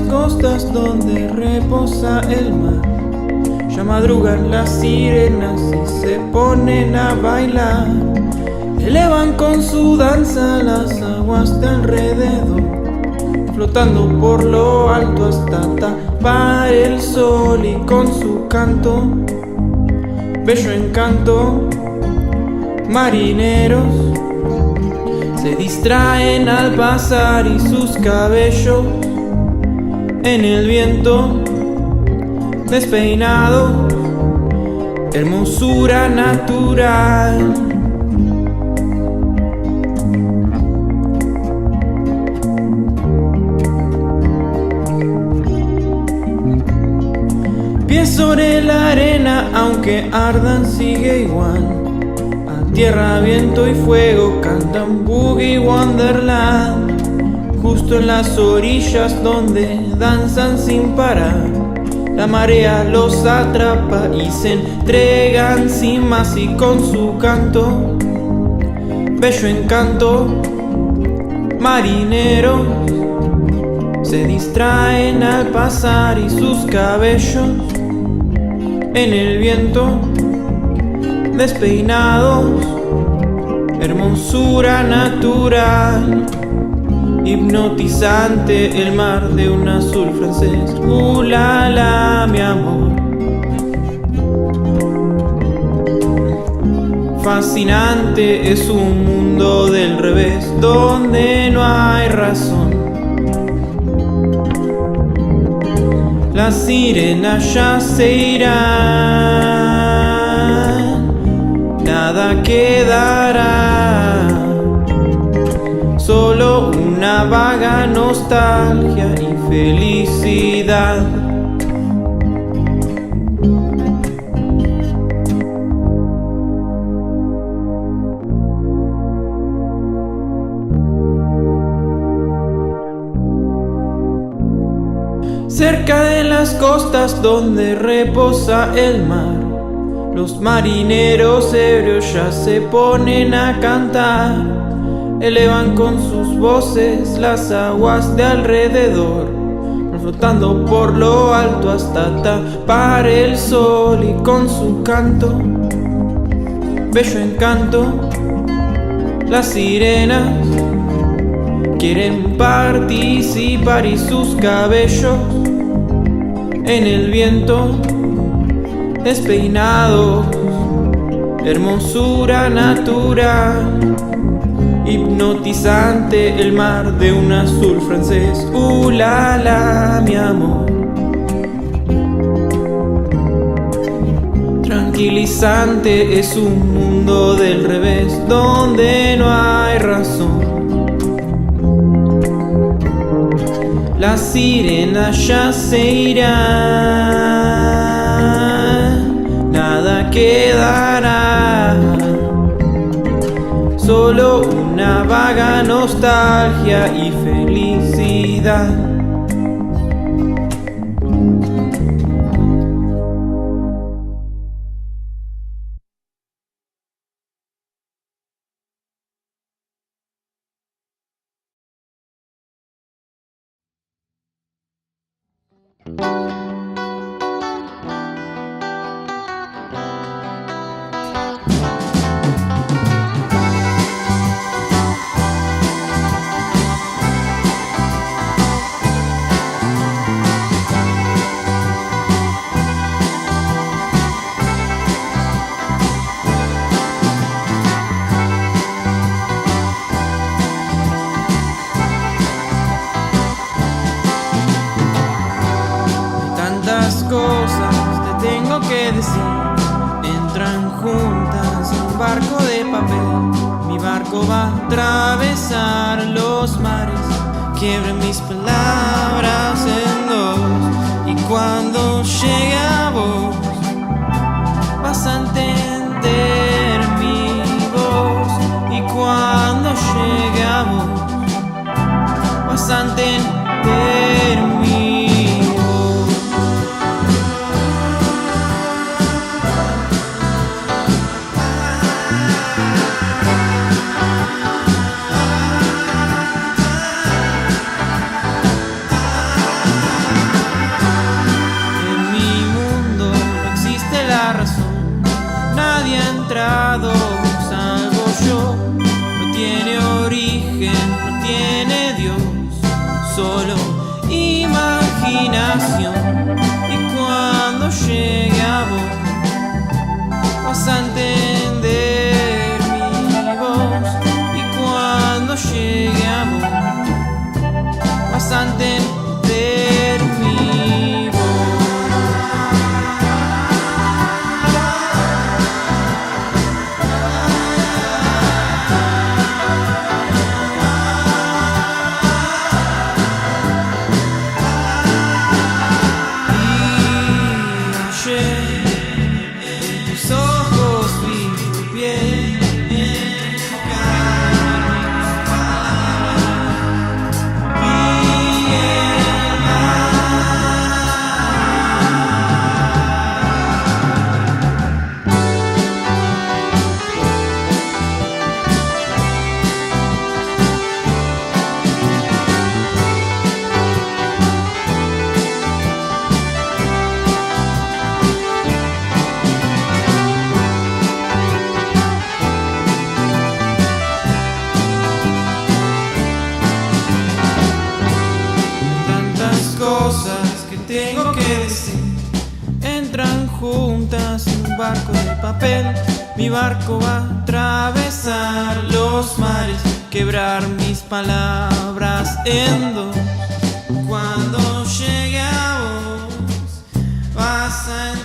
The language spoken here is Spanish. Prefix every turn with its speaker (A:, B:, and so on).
A: costas donde reposa el mar. Ya madrugan las sirenas y se ponen a bailar. Elevan con su danza las aguas de alrededor, flotando por lo alto hasta tapar el sol. Y con su canto, bello encanto, marineros se distraen al pasar y sus cabellos en el viento despeinado, hermosura natural. Pies sobre la arena, aunque ardan sigue igual. A tierra, viento y fuego cantan Boogie Wonderland. Justo en las orillas donde danzan sin parar, la marea los atrapa y se entregan sin más. Y con su canto, bello encanto, marineros se distraen al pasar y sus cabellos en el viento despeinados, hermosura natural. Hipnotizante el mar de un azul francés, la la mi amor. Fascinante es un mundo del revés donde no hay razón. Las sirenas ya se irán, nada quedará, solo una vaga nostalgia y felicidad. Cerca de las costas donde reposa el mar, los marineros ebrios ya se ponen a cantar. Elevan con sus voces las aguas de alrededor, flotando por lo alto hasta tapar el sol. Y con su canto, bello encanto, las sirenas quieren participar y sus cabellos en el viento despeinados, hermosura natural. Hipnotizante el mar de un azul francés, la la mi amor. Tranquilizante es un mundo del revés donde no hay razón. Las sirenas ya se irán, nada quedará, solo una vaga nostalgia y felicidad. Cosas te tengo que decir, entran juntas en un barco de papel. Mi barco va a atravesar los mares, quiebren mis palabras en dos. Y cuando llegue a vos, vas a entender mi voz. Y cuando llegue a vos, vas a entender mi voz. virgen no tiene Dios, solo imaginación. Y cuando llegue a vos vas a entender mi voz. Y cuando llegue a vos vas a entender mi voz. Cosas que tengo que decir entran juntas en un barco de papel. Mi barco va a atravesar los mares, quebrar mis palabras en dos. Cuando llegue a vos vas a